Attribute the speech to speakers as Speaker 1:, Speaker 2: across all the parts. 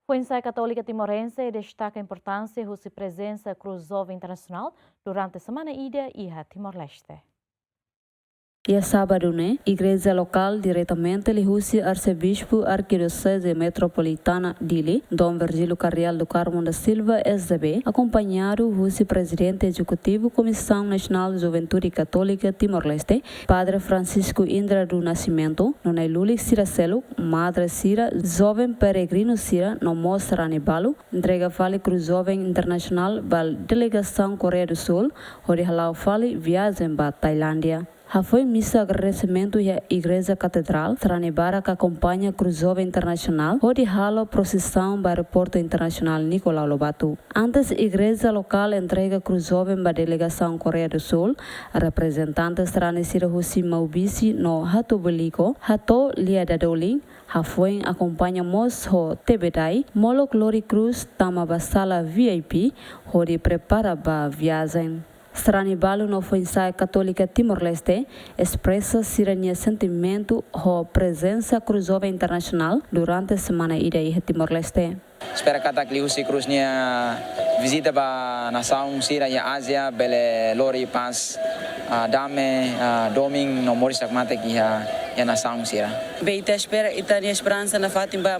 Speaker 1: Foin Sae Katolika Timorense Destaka Importansia husi Prezensa Kruz Joven Internasional durante Semana ida e Timor-Leste.
Speaker 2: E sábado, igreja local diretamente lhe husi arcebispo arquidiocese metropolitana dele, Dom Virgílio Carreal do Carmo da Silva, SDB, acompanhado husi presidente executivo Comissão Nacional de Juventude Católica Timor-Leste, Padre Francisco Indra do Nascimento, Nonai Lulik Sira Selo, Madre Sira, Jovem Peregrino Sira, no mostra Anibalo, entrega Fale Kruz Joven Internasional, Bal Delegação Coreia do Sul, onde halau Fale viagem para Tailândia. Foi missa agradecimento à Igreja Catedral, Tranibara que acompanha Kruz Joven Internasional, onde halo procissão para o Aeroporto Internacional Nicolau Lobato. Antes, a Igreja local entrega Kruz Joven para a Delegação Coreia do Sul, a representantes Tranecira husi Maubisi no Hato Belico, Hato Lia Dadoling, Foi acompanha Mos Ho Tebedai, Molo Glory Cruz, Tama Basala VIP, onde prepara para a viagem. Stranibalo no Foin Sae Katolika Timor-Leste expressa sirania sentimento ho Prezensa Kruz Joven Internasional durante Semana ida e Timor-Leste.
Speaker 3: Espera kata que husi Cruznya visita ba nação sira ya Ásia bele lori pas dame doming no morisak mate ki ya nação sira.
Speaker 4: Beita espera itania esperança na fatimba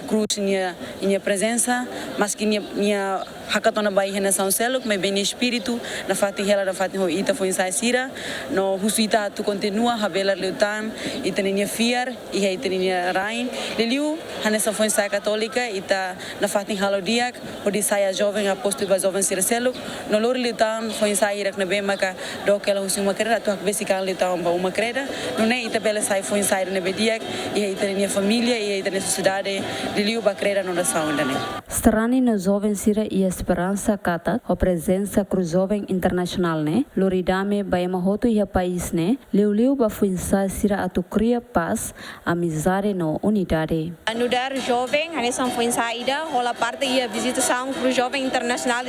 Speaker 4: Cruz minha presença, mas que minha hakatona bai nação selo que me bem espírito na fatim hela na fatim ho ita foi sai sira no husita tu continua habela lutan itania fiar e itania rain liliu hanesa foi sai católica ita na fatin halo diak odi saya jovem apostol ba jovem siraselo no lor litan foi sair na bem maka do que ela husi uma creda tu basical litan ba uma creda no ne ita bela sai foi sair na bediak e ita minha família e ita na sociedade liliu ba creda no nação ainda ne
Speaker 2: Strani no jovem sira e esperança kata o Prezensa Kruz Joven Internasional loridame ba mahoto ia país liu ba Foin Sae sira atu cria paz amizade no unidade
Speaker 5: Anudar jovem hanesa Foin Sae ida rola parte ia visitação Kruz Joven Internasional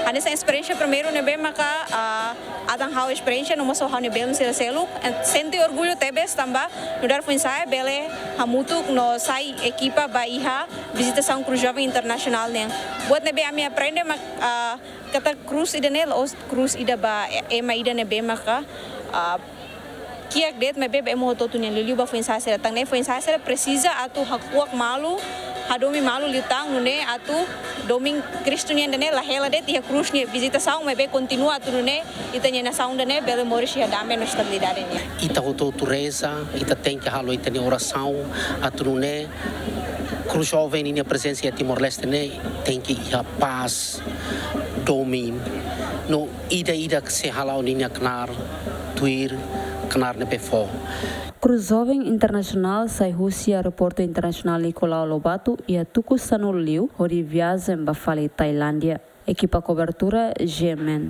Speaker 5: hanesa experiência primeiro nebe maka atang hau experiência no maso hau nebe sira selu sente orgulho tebes tamba nudar Foin Sae bele hamutu no sai equipa ba iha visitação Kruz Joven Internasional buat nebe ami aprende mak kata Kruz ida Kruz ida ba ema ida nebe maka kiak det mebe be mo to tunya liu ba Foin Sae sira tang ne Foin Sae sira precisa atu hakuak malu hadomi malu litang nune atu doming Kristunya dene la hela det ia Kruznya visitação mebe continua atu nune itanya nação dene bele morisia dame no estabilidade ne
Speaker 6: ita hoto tureza ita tem que halo itanya oração atu nune Kruz Joven minha presença Timor-Leste tem que ir a paz doming no ida que se halau ninha knar tuir knar nepefo
Speaker 2: Kruz Joven Internasional sai husi Aeroporto Internacional Nicolau Lobato e a Tuku Sanul Liu, onde viagem para Tailândia. Equipa cobertura Gemen.